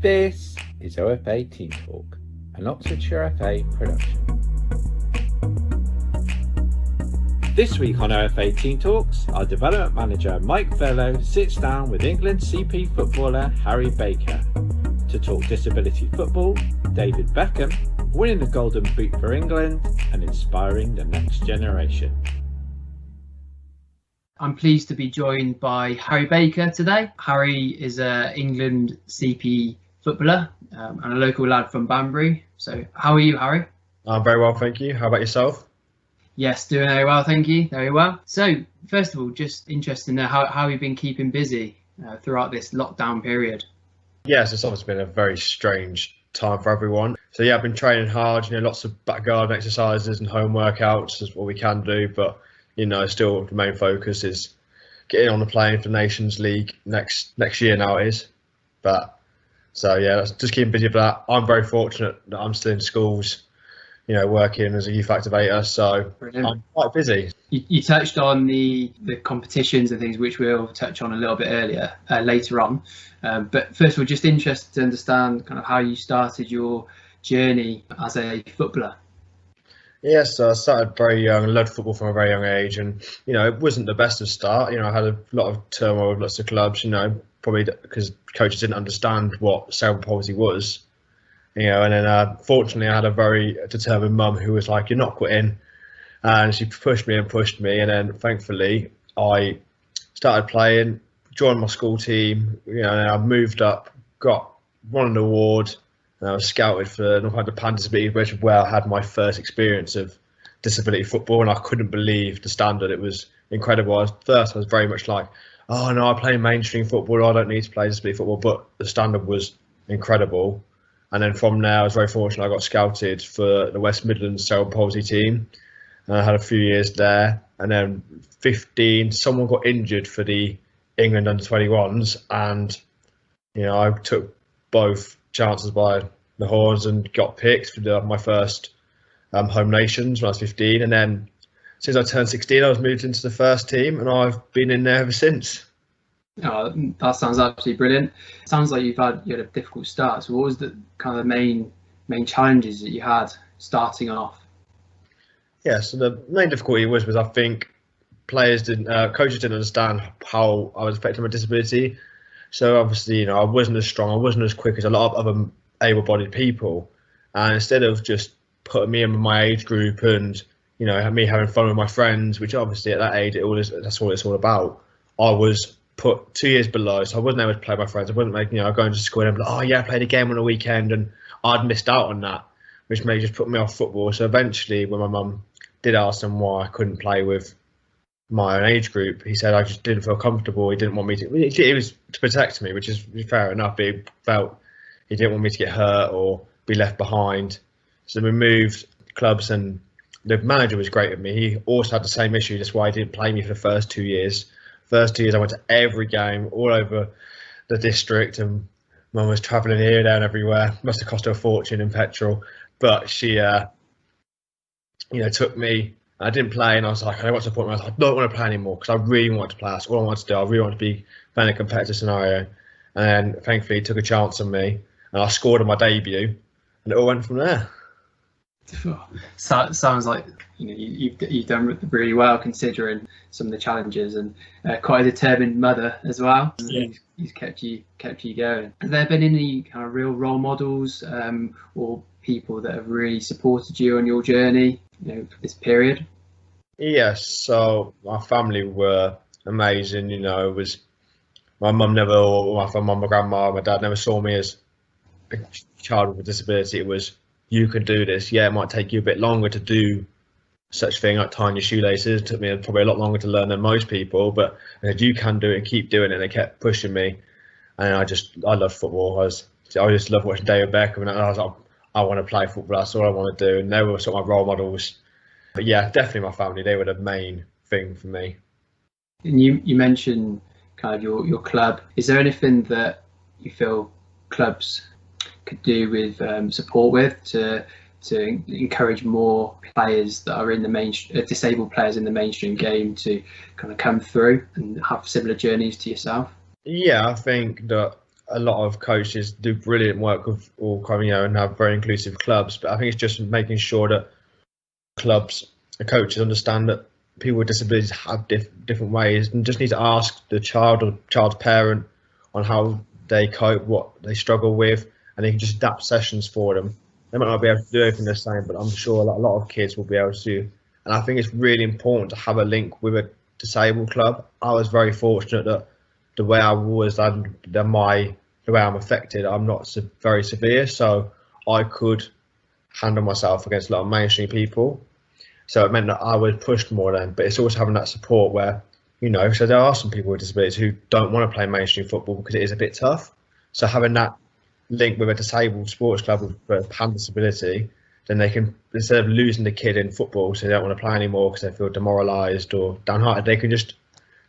This is OFA Team Talk, an Oxfordshire FA production. This week on OFA Team Talks, our development manager Mike Thurlow sits down with England CP footballer Harry Baker to talk disability football, David Beckham, winning the Golden Boot for England and inspiring the next generation. I'm pleased to be joined by Harry Baker today. Harry is an England CP footballer and a local lad from Banbury. So how are you, Harry? I'm very well, thank you. How about yourself? Yes, doing very well, thank you. Very well. So first of all, just interested to know how you've been keeping busy throughout this lockdown period. Yes, it's obviously been a very strange time for everyone. So yeah, I've been training hard, lots of back garden exercises and home workouts is what we can do, but still the main focus is getting on the plane for Nations League next year now it is. But so yeah, that's just keeping busy for that. I'm very fortunate that I'm still in schools, working as a youth activator, so brilliant. I'm quite busy. You touched on the competitions and things, which we'll touch on a little bit later on. But first of all, just interested to understand kind of how you started your journey as a footballer. Yes, I started very young, loved football from a very young age, and it wasn't the best of start. I had a lot of turmoil with lots of clubs, probably because coaches didn't understand what cerebral palsy was. And then fortunately I had a very determined mum who was like, "You're not quitting," and she pushed me, and then thankfully I started playing, joined my school team, and I moved up, won an award. And I was scouted for Northampton Disabilities, which is where I had my first experience of disability football, and I couldn't believe the standard. It was incredible. At first I was very much like, "Oh no, I play mainstream football, I don't need to play disability football," but the standard was incredible. And then from there I was very fortunate, I got scouted for the West Midlands cerebral palsy team, and I had a few years there. And then 15, someone got injured for the England under-21s, and I took both chances by the horns and got picked for my first home nations when I was 15, and then since I turned 16 I was moved into the first team, and I've been in there ever since. Oh, that sounds absolutely brilliant. Sounds like you had a difficult start. So what was the kind of the main challenges that you had starting off? Yeah, so the main difficulty was I think coaches didn't understand how I was affected by disability. So obviously, I wasn't as strong, I wasn't as quick as a lot of other able-bodied people. And instead of just putting me in my age group and, me having fun with my friends, which obviously at that age, that's what it's all about, I was put 2 years below. So I wasn't able to play with my friends. I wasn't going to school and be like, "Oh yeah, I played a game on the weekend," and I'd missed out on that, which may just put me off football. So eventually, when my mum did ask them why I couldn't play with my own age group, he said I just didn't feel comfortable. He didn't want me to. It was to protect me, which is fair enough. But he felt he didn't want me to get hurt or be left behind. So we moved clubs, and the manager was great with me. He also had the same issue. That's why he didn't play me for the first 2 years. First 2 years, I went to every game all over the district, and Mum was travelling here, there, and everywhere. Must have cost her a fortune in petrol, but she, took me. I didn't play, and I was like, I don't want to support me. I was like, I don't want to play anymore because I really want to play. That's all I wanted to do. I really want to be playing a competitive scenario. And thankfully, he took a chance on me, and I scored on my debut, and it all went from there. Sounds like you've done really well considering some of the challenges, and quite a determined mother as well. Yeah. He's kept you going. Have there been any kind of real role models or people that have really supported you on your journey, for this period? Yes, so my family were amazing. It was my mum my grandma, my dad never saw me as a child with a disability. It was, you can do this. Yeah, it might take you a bit longer to do such thing like tying your shoelaces. It took me probably a lot longer to learn than most people, but I said, you can do it and keep doing it. And they kept pushing me, and I love football. I just love watching David Beckham, and I was like, I want to play football. That's all I want to do. And they were sort of my role models. But yeah, definitely my family. They were the main thing for me. And you mentioned kind of your club. Is there anything that you feel clubs could do with support with to encourage more players that are in the disabled players in the mainstream game to kind of come through and have similar journeys to yourself? Yeah, I think that a lot of coaches do brilliant work with all kind of, and have very inclusive clubs. But I think it's just making sure that clubs and coaches understand that people with disabilities have different ways, and just need to ask the child or child's parent on how they cope, what they struggle with, and they can just adapt sessions for them. They might not be able to do everything the same, but I'm sure a lot of kids will be able to. And I think it's really important to have a link with a disabled club. I was very fortunate that the way I was and the way I'm affected, I'm not very severe, so I could handle myself against a lot of mainstream people. So it meant that I was pushed more then. But it's also having that support where, so there are some people with disabilities who don't want to play mainstream football because it is a bit tough. So having that link with a disabled sports club with a pan disability, then they can, instead of losing the kid in football, so they don't want to play anymore because they feel demoralised or downhearted, they can just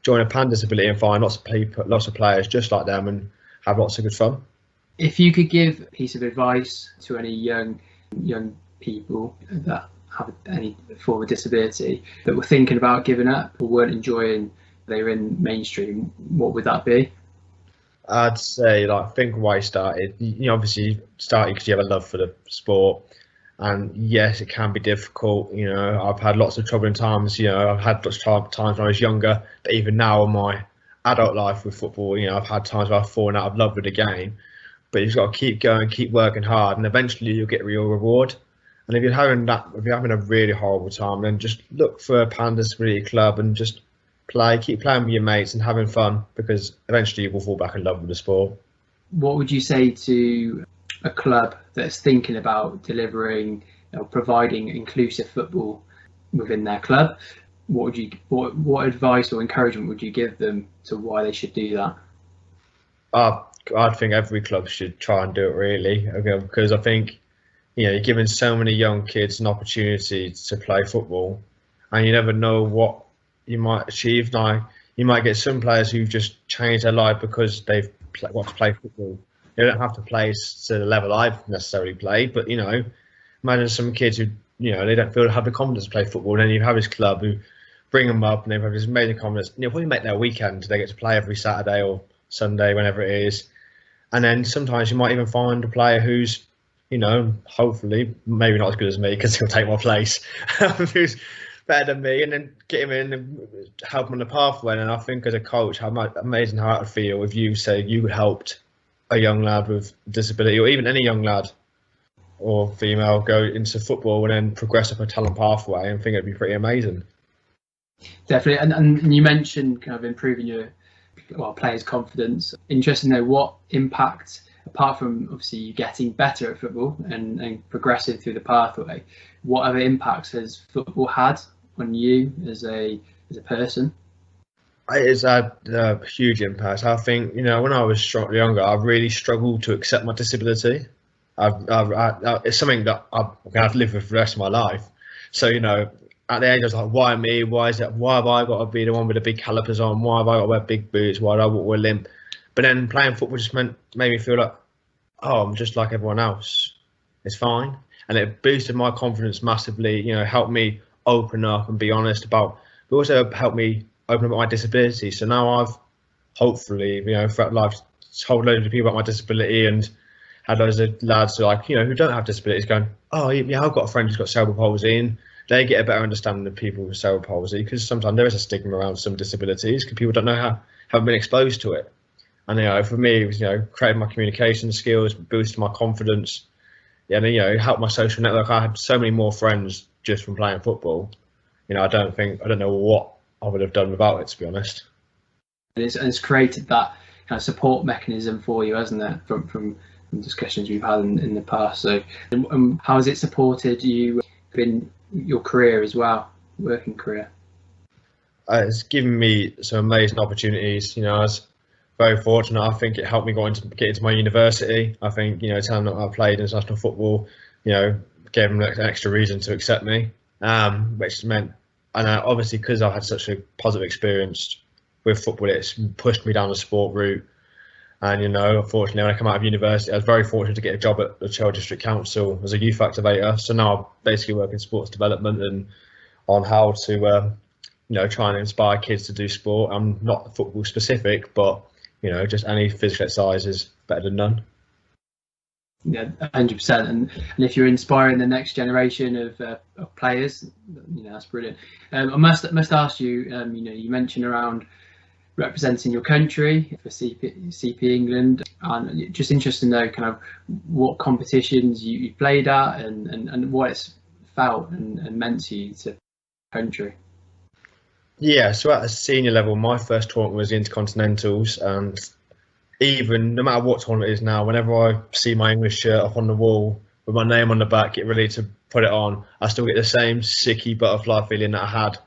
join a pan disability and find lots of players just like them and have lots of good fun. If you could give a piece of advice to any young people that have any form of disability that were thinking about giving up or weren't enjoying they were in mainstream, what would that be? I'd say, think why you started. Obviously you started because you have a love for the sport, and yes, it can be difficult. I've had lots of troubling times. I've had lots of times when I was younger, but even now in my adult life with football, I've had times where I've fallen out of love with the game. But you've got to keep going, keep working hard, and eventually you'll get your reward. And if you're having a really horrible time, then just look for a pan disability club and just keep playing with your mates and having fun, because eventually you will fall back in love with the sport. What would you say to a club that's thinking about delivering, providing inclusive football within their club? What advice or encouragement would you give them to why they should do that? I think every club should try and do it, really, because I think you're giving so many young kids an opportunity to play football, and you never know what you might achieve. You might get some players who just change their life because they've want to play football. They don't have to play to the level I've necessarily played, but imagine some kids who they don't feel have the confidence to play football, and then you have this club who bring them up and they have this amazing confidence. Probably make their weekend, they get to play every Saturday or Sunday, whenever it is. And then sometimes you might even find a player who's, hopefully maybe not as good as me because he'll take my place, who's better than me, and then get him in and help him on the pathway. And I think as a coach, how amazing how it would feel if you say you helped a young lad with disability, or even any young lad or female, go into football and then progress up a talent pathway. I think it'd be pretty amazing. Definitely. And you mentioned kind of improving your players' confidence. Interesting to know what impact, apart from obviously you getting better at football and progressing through the pathway, what other impacts has football had on you as a person? It's had a huge impact. I think, when I was younger, I really struggled to accept my disability. It's something that I'm going to have to live with for the rest of my life. So, at the age, I was like, why me? Why have I got to be the one with the big calipers on? Why have I got to wear big boots? Why do I walk with a limp? But then playing football just made me feel like, oh, I'm just like everyone else. It's fine. And it boosted my confidence massively, helped me open up and be honest about, but also helped me open up my disability. So now I've hopefully, throughout life, told loads of people about my disability, and had loads of lads who don't have disabilities going, oh yeah, I've got a friend who's got cerebral palsy, and they get a better understanding of people with cerebral palsy, because sometimes there is a stigma around some disabilities because people don't know haven't been exposed to it. And for me, it was creating my communication skills, boosting my confidence, and help my social network. I had so many more friends just from playing football. I don't know what I would have done without it, to be honest. And it's created that kind of support mechanism for you, hasn't it? From discussions we've had in the past. So, how has it supported you in your career as well, working career? It's given me some amazing opportunities. I was very fortunate. I think it helped me get into my university. I think telling them I played international football, gave them an extra reason to accept me, which meant, and obviously because I had such a positive experience with football, it's pushed me down the sport route. And unfortunately, when I come out of university, I was very fortunate to get a job at the Chelsea District Council as a youth activator. So now I basically work in sports development and on how to try and inspire kids to do sport. I'm not football specific, but just any physical exercises better than none. Yeah, 100%. And if you're inspiring the next generation of players, that's brilliant. I must ask you. You mentioned around representing your country for CP England, and just interested to know kind of what competitions you played at and what it's felt and meant to you to country. Yeah, so at a senior level, my first tournament was the Intercontinentals, and even no matter what tournament it is now, whenever I see my English shirt up on the wall with my name on the back, get ready to put it on, I still get the same sicky butterfly feeling that I had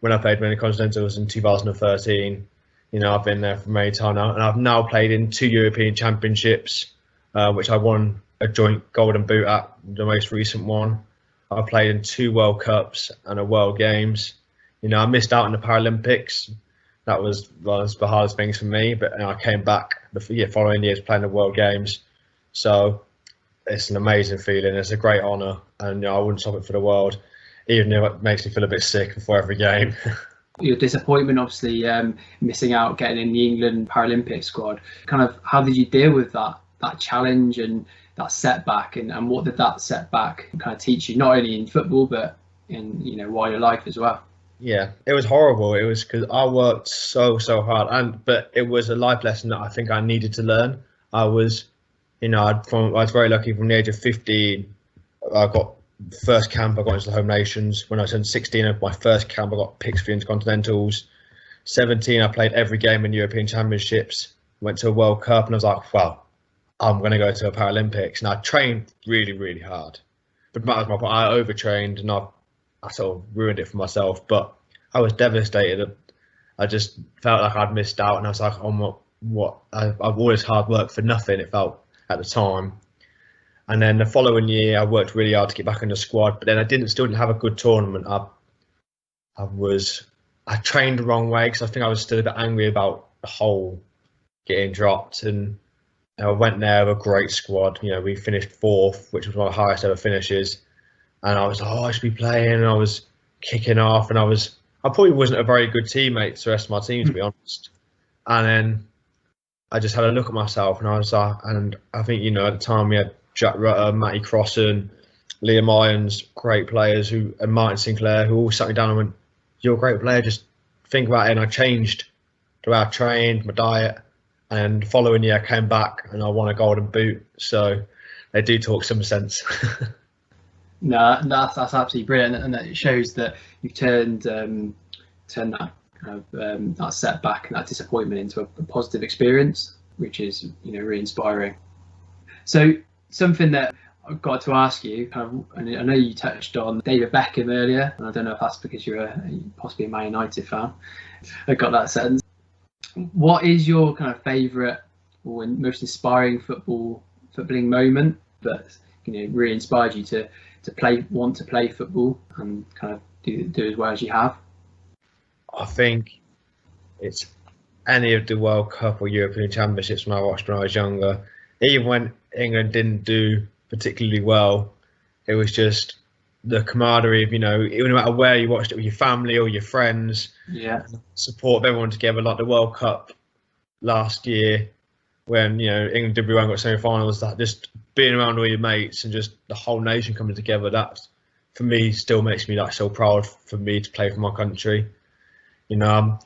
when I played in the Continentals in 2013. I've been there for many times now, and I've now played in 2 European Championships, which I won a joint golden boot at, the most recent one. I've played in 2 World Cups and a World Games. I missed out on the Paralympics. That was the hardest things for me, but I came back the following years playing the World Games. So it's an amazing feeling. It's a great honour, and I wouldn't stop it for the world, even if it makes me feel a bit sick before every game. Your disappointment, obviously, missing out, getting in the England Paralympic squad. Kind of, how did you deal with that challenge and that setback, and what did that setback kind of teach you, not only in football but in wider life as well? Yeah, it was horrible. It was because I worked so hard, but it was a life lesson that I think I needed to learn. I was very lucky. From the age of 15, I got first camp. I got into the Home Nations. When I turned 16, of my first camp, I got picked for the Intercontinentals. 17, I played every game in European Championships. Went to a World Cup, and I was like, well, I'm going to go to a Paralympics. And I trained really hard, but that was my point. I overtrained, and I sort of ruined it for myself, but I was devastated. I just felt like I'd missed out, and I was like, oh, what? I've all this hard work for nothing, it felt at the time. And then the following year, I worked really hard to get back in the squad, but then I still didn't have a good tournament. I trained the wrong way because I think I was still a bit angry about the whole getting dropped, and I went there with a great squad. We finished 4th, which was one of the highest ever finishes. And I was like, I should be playing, and I was kicking off, and I probably wasn't a very good teammate to the rest of my team, to be honest. And then I just had a look at myself, and I was like, and I think, at the time we had Jack Rutter, Matty Crossan, Liam Irons, great players, and Martin Sinclair, who all sat me down and went, you're a great player, just think about it. And I changed the way I trained, my diet, and the following year I came back and I won a golden boot. So they do talk some sense. No, that's absolutely brilliant, and it shows that you've turned that that setback and that disappointment into a positive experience, which is really inspiring. So something that I've got to ask you, and I know you touched on David Beckham earlier, and I don't know if that's because you're possibly a Man United fan. I got that sense. What is your kind of favourite or most inspiring footballing moment that really inspired you to want to play football and kind of do as well as you have? I think it's any of the World Cup or European Championships when I watched when I was younger. Even when England didn't do particularly well, it was just the camaraderie of, no matter where you watched it with your family or your friends, support of everyone together, like the World Cup last year when England did really well and got semi-finals. That just being around all your mates and just the whole nation coming together, that for me still makes me so proud for me to play for my country. I'm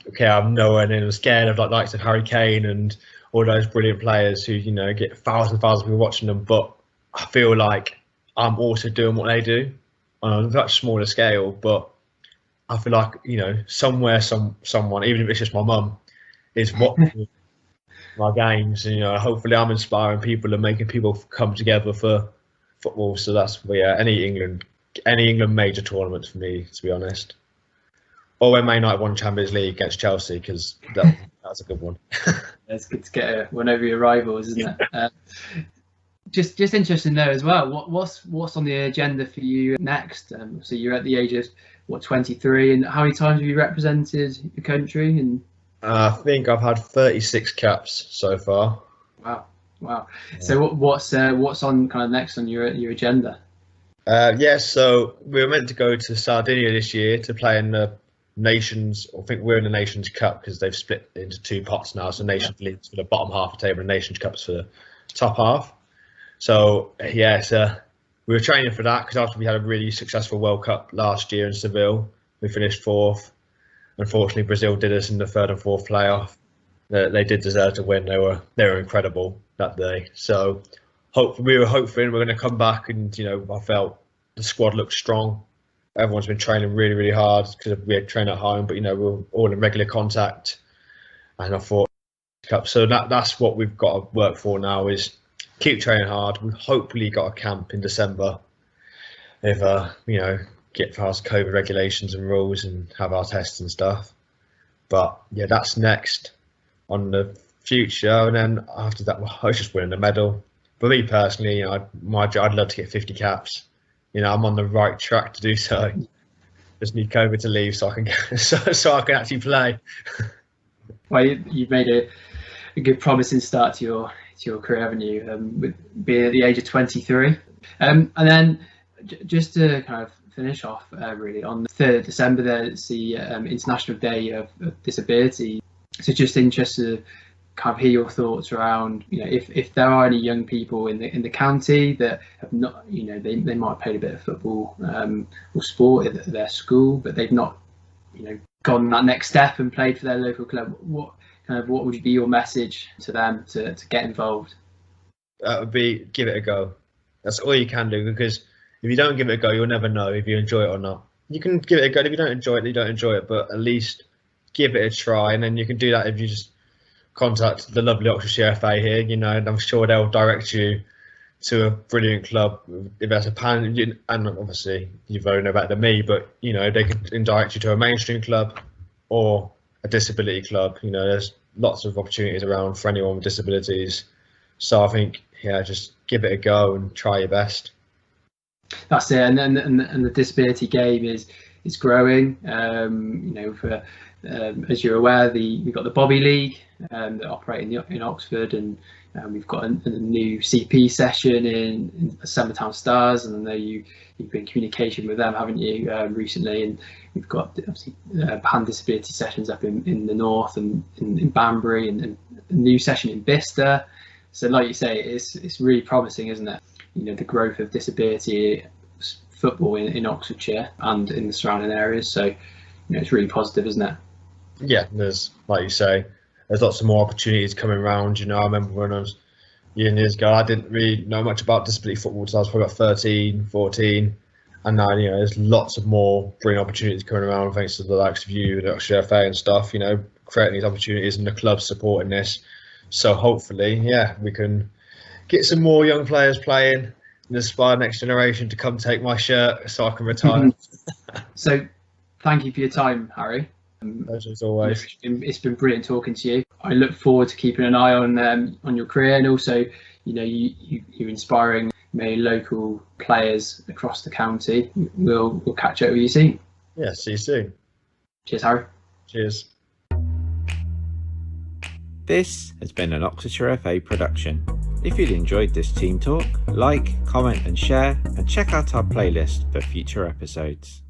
nowhere near scared of likes of Harry Kane and all those brilliant players who get thousands of people watching them, but I feel like I'm also doing what they do on a much smaller scale. But I feel like somewhere someone, even if it's just my mum, is watching my games, and hopefully I'm inspiring people and making people come together for football. So that's any England major tournament for me, to be honest. Or when Man United won Champions League against Chelsea, because that's a good one. It's good to get one over your rivals, isn't it? Just interesting though as well. What's on the agenda for you next? So you're at the age of 23, and how many times have you represented your country? And I think I've had 36 caps so far. Wow. Yeah. So what's on kind of next on your agenda? So we were meant to go to Sardinia this year to play in the Nations, I think we're in the Nations Cup because they've split into two pots now. So Nations League's for the bottom half of the table and Nations Cup's for the top half. So yeah, we were training for that because after we had a really successful World Cup last year in Seville, we finished 4th. Unfortunately, Brazil did us in the 3rd and 4th playoff. They did deserve to win. They were incredible that day. So we were hoping we're going to come back, and I felt the squad looked strong. Everyone's been training really, really hard because we had trained at home, but we were all in regular contact. And I thought, so that's what we've got to work for now is keep training hard. We've hopefully got a camp in December if get past COVID regulations and rules and have our tests and stuff. But yeah, that's next on the future. And then after that, I was just winning a medal. For me personally, I'd love to get 50 caps. I'm on the right track to do so. Just need COVID to leave so I can so I can actually play. Well, you've made a good promising start to your career, haven't you? With being at the age of 23, and then just to kind of finish off, really on the 3rd of December, there's the International Day of Disability. So just interested to kind of hear your thoughts around, if there are any young people in the county that have not, they might have played a bit of football or sport at their school, but they've not, gone that next step and played for their local club. What would be your message to them to get involved? That would be give it a go. That's all you can do, because if you don't give it a go, you'll never know if you enjoy it or not. You can give it a go. If you don't enjoy it, you don't enjoy it, but at least give it a try. And then you can do that if you just contact the lovely Oxfordshire FA here, and I'm sure they'll direct you to a brilliant club. If there's a pan, and obviously you probably know better than me, but they can direct you to a mainstream club or a disability club. There's lots of opportunities around for anyone with disabilities. So I think, just give it a go and try your best. That's it, and the disability game is growing. As you're aware, we've got the Bobby League that operate in Oxford, and we've got a new CP session in Summertown Stars, and I know you've been in communication with them, haven't you, recently? And we've got obviously pan disability sessions up in the north and in Banbury, and a new session in Bicester. So, like you say, it's really promising, isn't it? The growth of disability football in Oxfordshire and in the surrounding areas. So, it's really positive, isn't it? Yeah, there's, like you say, there's lots of more opportunities coming around. I remember when I was years ago, I didn't really know much about disability football until I was probably about 13, 14. And now, there's lots of more brilliant opportunities coming around thanks to the likes of you, the Oxfordshire FA and stuff, creating these opportunities and the club supporting this. So hopefully, we can get some more young players playing and inspire the next generation to come take my shirt so I can retire. So thank you for your time, Harry. As always. It's been brilliant talking to you. I look forward to keeping an eye on your career, and also, you're inspiring many local players across the county. We'll catch up with you soon. Yeah, see you soon. Cheers, Harry. Cheers. This has been an Oxfordshire FA production. If you'd enjoyed this team talk, like, comment and share, and check out our playlist for future episodes.